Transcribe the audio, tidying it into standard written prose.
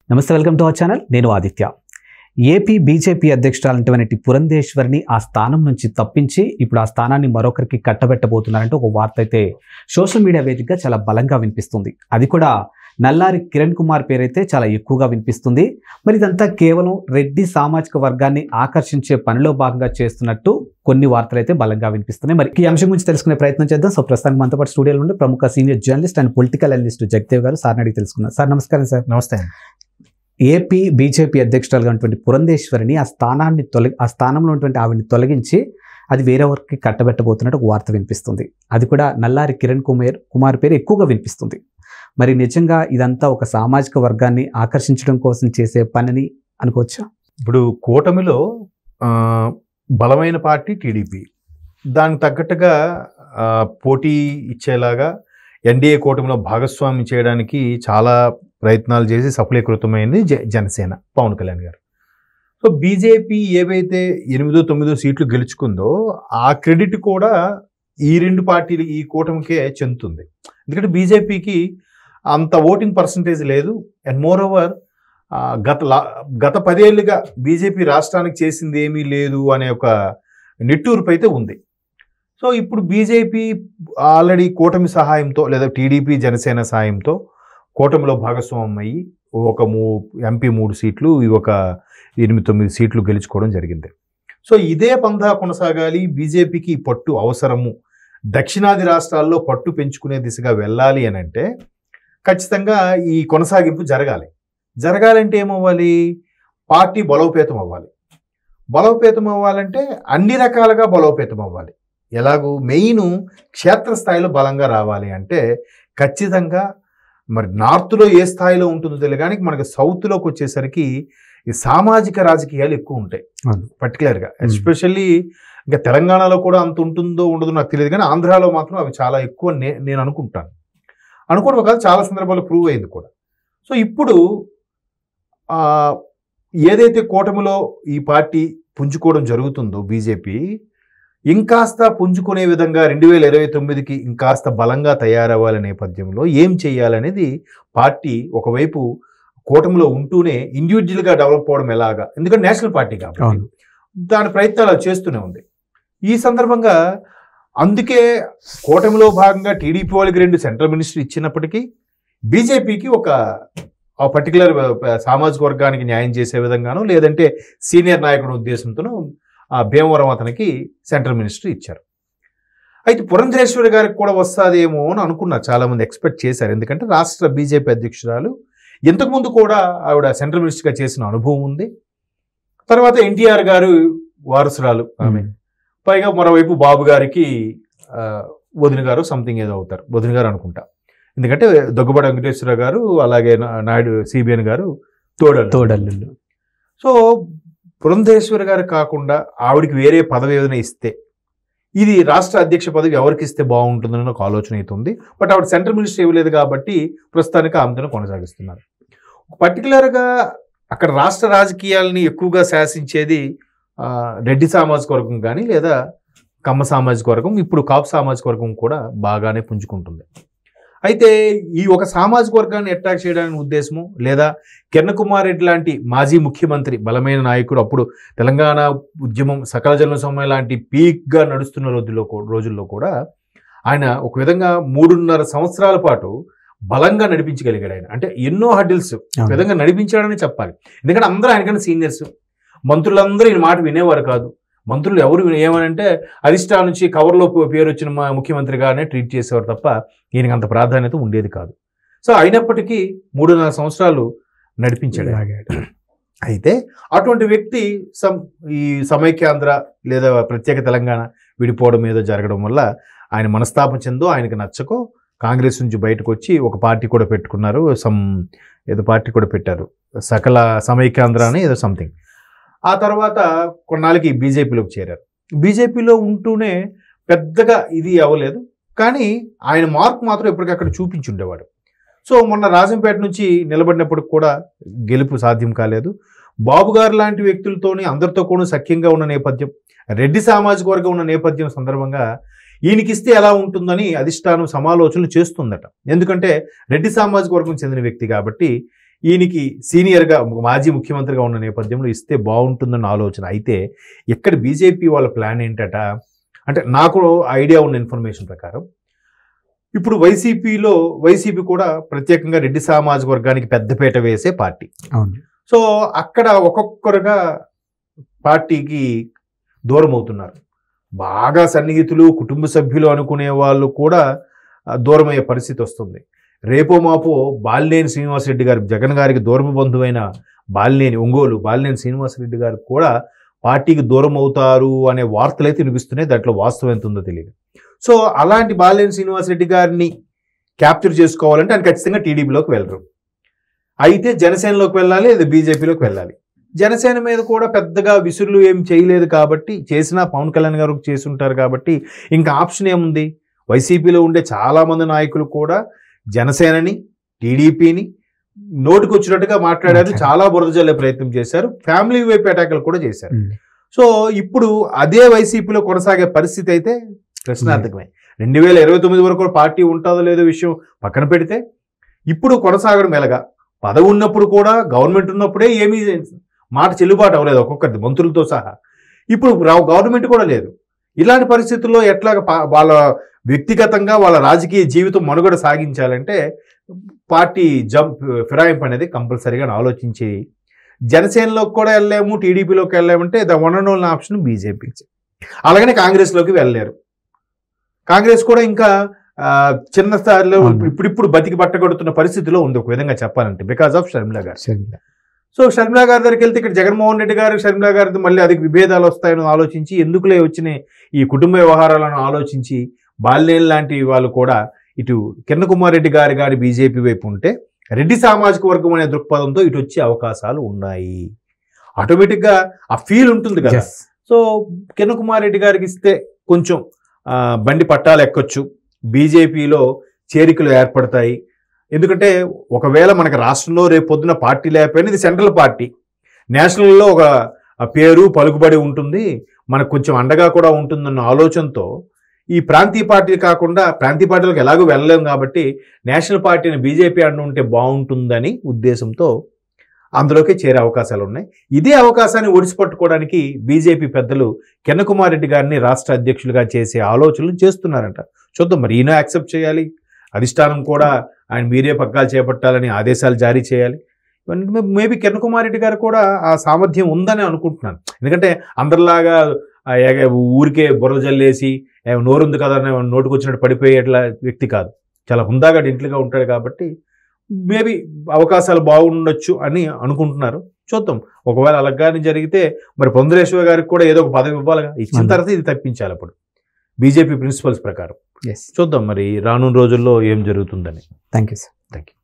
నమస్తే, welcome to our channel. నేను Aditya. AP BJP అధ్యక్షురాలైనటువంటి పురంధేశ్వరిని ఆ స్థానం నుంచి తప్పించి ఇప్పుడు ఆ స్థానాన్ని మరొకరికి కట్టబెట్టబోతున్నారంటే ఒక వార్త అయితే సోషల్ మీడియా వేదికగా చాలా బలంగా వినిపిస్తుంది. అది కూడా నల్లారి కిరణ్ కుమార్ పేరైతే చాలా ఎక్కువగా వినిపిస్తుంది. మరి ఇదంతా కేవలం రెడ్డి సామాజిక వర్గాన్ని ఆకర్షించే పనిలో భాగంగా చేస్తున్నట్టు కొన్ని వార్తలు అయితే బలంగా వినిపిస్తున్నాయి. మరి ఈ అంశం గురించి తెలుసుకునే ప్రయత్నం చేద్దాం. సో ప్రస్తుతానికి మనతో పాటు స్టూడియోలో ఉండే ప్రముఖ senior journalist and political analyst Jagdev గారు సార్ని అడిగి తెలుసుకున్నారు. సార్ నమస్కారం. సార్ నమస్తే. ఏపీ బీజేపీ అధ్యక్షురాలుగా ఉన్నటువంటి పురంధేశ్వరిని ఆ స్థానంలో ఉన్నటువంటి ఆవిడని తొలగించి అది వేరే వరకు కట్టబెట్టబోతున్నట్టు ఒక వార్త వినిపిస్తుంది. అది కూడా నల్లారి కిరణ్ కుమార్ పేరు ఎక్కువగా వినిపిస్తుంది. మరి నిజంగా ఇదంతా ఒక సామాజిక వర్గాన్ని ఆకర్షించడం కోసం చేసే పనిని అనుకోవచ్చా? ఇప్పుడు కూటమిలో బలమైన పార్టీ టీడీపీ, దానికి తగ్గట్టుగా పోటీ ఇచ్చేలాగా ఎన్డీఏ కూటమిలో భాగస్వామ్యం చేయడానికి చాలా ప్రయత్నాలు చేసి సఫలీకృతమైంది జనసేన, పవన్ కళ్యాణ్ గారు. సో బీజేపీ ఏవైతే 8-9 సీట్లు గెలుచుకుందో ఆ క్రెడిట్ కూడా ఈ రెండు పార్టీలు ఈ కూటమికే చెందుతుంది. ఎందుకంటే బీజేపీకి అంత ఓటింగ్ పర్సంటేజ్ లేదు. అండ్ మోర్ ఓవర్ గత 10 ఏళ్ళుగా బీజేపీ రాష్ట్రానికి చేసింది ఏమీ లేదు అనే ఒక నిట్టూర్పు అయితే ఉంది. సో ఇప్పుడు బీజేపీ ఆల్రెడీ కూటమి సహాయంతో లేదా టీడీపీ జనసేన సహాయంతో కూటమిలో భాగస్వామ్యం అయ్యి ఒక ఎంపీ 3 సీట్లు, ఒక 8-9 సీట్లు గెలుచుకోవడం జరిగింది. సో ఇదే పందా కొనసాగాలి, బీజేపీకి పట్టు అవసరము, దక్షిణాది రాష్ట్రాల్లో పట్టు పెంచుకునే దిశగా వెళ్ళాలి అని అంటే ఖచ్చితంగా ఈ కొనసాగింపు జరగాలంటే ఏమవ్వాలి? పార్టీ బలోపేతం అవ్వాలి. బలోపేతం అవ్వాలంటే అన్ని రకాలుగా బలోపేతం అవ్వాలి. ఎలాగూ మెయిన్ క్షేత్రస్థాయిలో బలంగా రావాలి అంటే ఖచ్చితంగా మరి నార్త్లో ఏ స్థాయిలో ఉంటుందో తెలియదు, కానీ మనకి సౌత్లోకి వచ్చేసరికి ఈ సామాజిక రాజకీయాలు ఎక్కువ ఉంటాయి పర్టికులర్గా. ఎస్పెషల్లీ ఇంకా తెలంగాణలో కూడా అంత ఉంటుందో ఉండదో నాకు తెలియదు, కానీ ఆంధ్రాలో మాత్రం అవి చాలా ఎక్కువ నేను అనుకోవడం కాదు, చాలా సందర్భాల్లో ప్రూవ్ అయింది కూడా. సో ఇప్పుడు ఏదైతే కూటమిలో ఈ పార్టీ పుంజుకోవడం జరుగుతుందో బీజేపీ ఇంకాస్త పుంజుకునే విధంగా 2029కి ఇంకాస్త బలంగా తయారవ్వాలనే నేపథ్యంలో ఏం చేయాలనేది పార్టీ ఒకవైపు కూటమిలో ఉంటూనే ఇండివిజువల్గా డెవలప్ అవ్వడం ఎలాగా, ఎందుకంటే నేషనల్ పార్టీ కాబట్టి దాని ప్రయత్నాలు చేస్తూనే ఉంది. ఈ సందర్భంగా అందుకే కూటమిలో భాగంగా టీడీపీ వాళ్ళకి 2 సెంట్రల్ మినిస్టర్ ఇచ్చినప్పటికీ బీజేపీకి ఒక పర్టికులర్ సామాజిక వర్గానికి న్యాయం చేసే విధంగానో లేదంటే సీనియర్ నాయకుడి ఉద్దేశంతోనూ భీమవరం అతనికి సెంట్రల్ మినిస్టర్ ఇచ్చారు. అయితే పురంధేశ్వరి గారికి కూడా వస్తుందేమో అని అనుకున్నారు, చాలామంది ఎక్స్పెక్ట్ చేశారు. ఎందుకంటే రాష్ట్ర బీజేపీ అధ్యక్షురాలు, ఇంతకుముందు కూడా ఆవిడ సెంట్రల్ మినిస్టర్గా చేసిన అనుభవం ఉంది. తర్వాత ఎన్టీఆర్ గారు వారసురాలు ఆమె, పైగా మరోవైపు బాబు గారికి వదిన గారు సంథింగ్ ఏదో అవుతారు, వదిన గారు అనుకుంటా. ఎందుకంటే దగ్గుబాటి వెంకటేశ్వర గారు అలాగే నాయుడు సిబిఎన్ గారు తోడల్లు. సో పురంధేశ్వరి గారు కాకుండా ఆవిడికి వేరే పదవి ఏదైనా ఇస్తే ఇది రాష్ట్ర అధ్యక్ష పదవి ఎవరికి ఇస్తే బాగుంటుందని ఒక ఆలోచన అవుతుంది. బట్ ఆవిడ సెంట్రల్ మినిస్టర్ ఇవ్వలేదు కాబట్టి ప్రస్తుతానికి ఆమెతో కొనసాగిస్తున్నారు. పర్టికులర్గా అక్కడ రాష్ట్ర రాజకీయాలని ఎక్కువగా శాసించేది రెడ్డి సామాజిక వర్గం కానీ లేదా కమ్మ సామాజిక వర్గం, ఇప్పుడు కాపు సామాజిక వర్గం కూడా బాగానే పుంజుకుంటుంది. అయితే ఈ ఒక సామాజిక వర్గాన్ని అట్రాక్ట్ చేయడానికి ఉద్దేశము, లేదా కిరణ్ కుమార్ రెడ్డి లాంటి మాజీ ముఖ్యమంత్రి బలమైన నాయకుడు, అప్పుడు తెలంగాణ ఉద్యమం సకల జన సమ్మె లాంటి పీక్గా నడుస్తున్న రోజుల్లో కూడా ఆయన ఒక విధంగా 3.5 సంవత్సరాల పాటు బలంగా నడిపించగలిగాడు. ఆయన అంటే ఎన్నో హర్డిల్స్ విధంగా నడిపించాడని చెప్పాలి. ఎందుకంటే అందరూ ఆయనకన్నా సీనియర్స్, మంత్రులందరూ ఈయన మాట వినేవారు కాదు. మంత్రులు ఎవరు ఏమనంటే అధిష్టానం నుంచి కవర్లో పేరు వచ్చిన ముఖ్యమంత్రిగానే ట్రీట్ చేసేవారు తప్ప ఈయనకి అంత ప్రాధాన్యత ఉండేది కాదు. సో అయినప్పటికీ 3.5 సంవత్సరాలు నడిపించాడు. అయితే అటువంటి వ్యక్తి ఈ సమైక్యాంధ్ర లేదా ప్రత్యేక తెలంగాణ విడిపోవడం మీద జరగడం వల్ల ఆయన మనస్తాపం చెందో ఆయనకు నచ్చకో కాంగ్రెస్ నుంచి బయటకు వచ్చి ఒక పార్టీ కూడా పెట్టుకున్నారు, ఏదో పార్టీ కూడా పెట్టారు, సకల సమైక్యాంధ్ర అని ఏదో సంథింగ్. ఆ తర్వాత కొన్నాళ్ళకి బీజేపీలోకి చేరారు. బీజేపీలో ఉంటూనే పెద్దగా ఇది అవ్వలేదు, కానీ ఆయన మార్క్ మాత్రం ఎప్పటికక్కడ చూపించుండేవాడు. సో మొన్న రాజంపేట నుంచి నిలబడినప్పుడు కూడా గెలుపు సాధ్యం కాలేదు. బాబు గారు లాంటి వ్యక్తులతోని అందరితో కూడా సఖ్యంగా ఉన్న నేపథ్యం, రెడ్డి సామాజిక వర్గం ఉన్న నేపథ్యం సందర్భంగా ఈయనకిస్తే ఎలా ఉంటుందని అధిష్టానం సమాలోచనలు చేస్తుందట. ఎందుకంటే రెడ్డి సామాజిక వర్గం చెందిన వ్యక్తి కాబట్టి ఈయనకి సీనియర్గా మాజీ ముఖ్యమంత్రిగా ఉన్న నేపథ్యంలో ఇస్తే బాగుంటుందన్న ఆలోచన. అయితే ఇక్కడ బీజేపీ వాళ్ళ ప్లాన్ ఏంటట అంటే నాకు ఐడియా ఉన్న ఇన్ఫర్మేషన్ ప్రకారం ఇప్పుడు వైసీపీ కూడా ప్రత్యేకంగా రెడ్డి సామాజిక వర్గానికి పెద్దపీట వేసే పార్టీ. సో అక్కడ ఒక్కొక్కరుగా పార్టీకి దూరం అవుతున్నారు. బాగా సన్నిహితులు కుటుంబ సభ్యులు అనుకునే వాళ్ళు కూడా దూరమయ్యే పరిస్థితి వస్తుంది. రేపో మాపో బాలినేని శ్రీనివాసరెడ్డి గారు, జగన్ గారికి దూరపు బంధువైన ఒంగోలు బాలినేని శ్రీనివాసరెడ్డి గారు కూడా పార్టీకి దూరం అవుతారు అనే వార్తలు అయితే వినిపిస్తున్నాయి. దాంట్లో వాస్తవం ఎంత ఉందో తెలియదు. సో అలాంటి బాలినేని శ్రీనివాసరెడ్డి గారిని క్యాప్చర్ చేసుకోవాలంటే ఆయన ఖచ్చితంగా టీడీపీలోకి వెళ్ళరు. అయితే జనసేనలోకి వెళ్ళాలి, లేదా బీజేపీలోకి వెళ్ళాలి. జనసేన మీద కూడా పెద్దగా విసురులు ఏం చేయలేదు కాబట్టి, చేసినా పవన్ కళ్యాణ్ గారు చేసి ఉంటారు కాబట్టి ఇంకా ఆప్షన్ ఏముంది? వైసీపీలో ఉండే చాలామంది నాయకులు కూడా జనసేనని టీడీపీని నోటికి వచ్చినట్టుగా మాట్లాడారు, చాలా బురద జల్లే ప్రయత్నం చేశారు, ఫ్యామిలీ వైపు అటాకులు కూడా చేశారు. సో ఇప్పుడు అదే వైసీపీలో కొనసాగే పరిస్థితి అయితే ప్రశ్నార్థకమే. 2029 వరకు పార్టీ ఉంటుందో లేదో విషయం పక్కన పెడితే ఇప్పుడు కొనసాగడం ఎలాగా? పదవి ఉన్నప్పుడు కూడా, గవర్నమెంట్ ఉన్నప్పుడే ఏమీ మాట చెల్లుబాటు అవ్వలేదు ఒక్కొక్కరిది, మంత్రులతో సహా. ఇప్పుడు గవర్నమెంట్ కూడా లేదు. ఇలాంటి పరిస్థితుల్లో ఎట్లాగ వాళ్ళ వ్యక్తిగతంగా వాళ్ళ రాజకీయ జీవితం మనుగడ సాగించాలంటే పార్టీ ఫిరాయింపు అనేది కంపల్సరీగా ఆలోచించి జనసేనలోకి కూడా వెళ్ళలేము, టీడీపీలోకి వెళ్ళలేమంటే the one and only option BJP. అలాగనే కాంగ్రెస్లోకి వెళ్ళలేరు. కాంగ్రెస్ కూడా ఇంకా చిన్న స్థాయిలో ఇప్పుడు బతికి బట్టగొడుతున్న పరిస్థితిలో ఉంది ఒక విధంగా చెప్పాలంటే, బికాస్ ఆఫ్ షర్మిలా గారు. సో షర్మిలా గారి దగ్గరికి వెళ్తే ఇక్కడ జగన్మోహన్ రెడ్డి గారు షర్మిలా గారితో మళ్ళీ అధిక విభేదాలు వస్తాయని ఆలోచించి, ఎందుకులే వచ్చిన ఈ కుటుంబ వ్యవహారాలను ఆలోచించి బాలినేని లాంటి వాళ్ళు కూడా ఇటు కిరణ్ కుమార్ రెడ్డి గారి బీజేపీ వైపు ఉంటే, రెడ్డి సామాజిక వర్గం అనే దృక్పథంతో ఇటు వచ్చే అవకాశాలు ఉన్నాయి. ఆటోమేటిక్గా ఆ ఫీల్ ఉంటుంది కదా. సో కిరణ్ కుమార్ రెడ్డి గారికి ఇస్తే కొంచెం బండి పట్టాలు ఎక్కొచ్చు, బీజేపీలో చేరికలు ఏర్పడతాయి. ఎందుకంటే ఒకవేళ మనకు రాష్ట్రంలో రేపు పొద్దున పార్టీ లేకపోయినా ఇది సెంట్రల్ పార్టీ, నేషనల్లో ఒక పేరు పలుకుబడి ఉంటుంది, మనకు కొంచెం అండగా కూడా ఉంటుందన్న ఆలోచనతో ఈ ప్రాంతీయ పార్టీ కాకుండా, ప్రాంతీయ పార్టీలకు ఎలాగో వెళ్ళలేము కాబట్టి నేషనల్ పార్టీని బీజేపీ అంటూ ఉంటే బాగుంటుందని ఉద్దేశంతో అందులోకి చేరే అవకాశాలు ఉన్నాయి. ఇదే అవకాశాన్ని ఒడిసిపట్టుకోవడానికి బీజేపీ పెద్దలు కిరణ్ కుమార్ రెడ్డి గారిని రాష్ట్ర అధ్యక్షులుగా చేసే ఆలోచనలు చేస్తున్నారంట. చూద్దాం మరి ఈయన యాక్సెప్ట్ చేయాలి, అధిష్టానం కూడా ఆయన మీరే పగ్గాలు చేపట్టాలని ఆదేశాలు జారీ చేయాలి. మేబీ కిరణ్ కుమార్ రెడ్డి గారు కూడా ఆ సామర్థ్యం ఉందని అనుకుంటున్నాను. ఎందుకంటే అందరిలాగా ఊరికే బుర్ర జల్లేసి నోరుంది కదా నోటుకు వచ్చినట్టు పడిపోయేట్లా వ్యక్తి కాదు, చాలా హుందాగా ఇంట్లుగా ఉంటాడు కాబట్టి మేబీ అవకాశాలు బాగుండొచ్చు అని అనుకుంటున్నారు. చూద్దాం, ఒకవేళ అలాగానే జరిగితే మరి పొందరేశ్వర గారికి కూడా ఏదో ఒక పదవి ఇవ్వాలిగా, ఇచ్చిన తర్వాత ఇది తప్పించాలి అప్పుడు బీజేపీ ప్రిన్సిపల్స్ ప్రకారం. చూద్దాం మరి రానున్న రోజుల్లో ఏం జరుగుతుందని. Thank you sir. Thank you.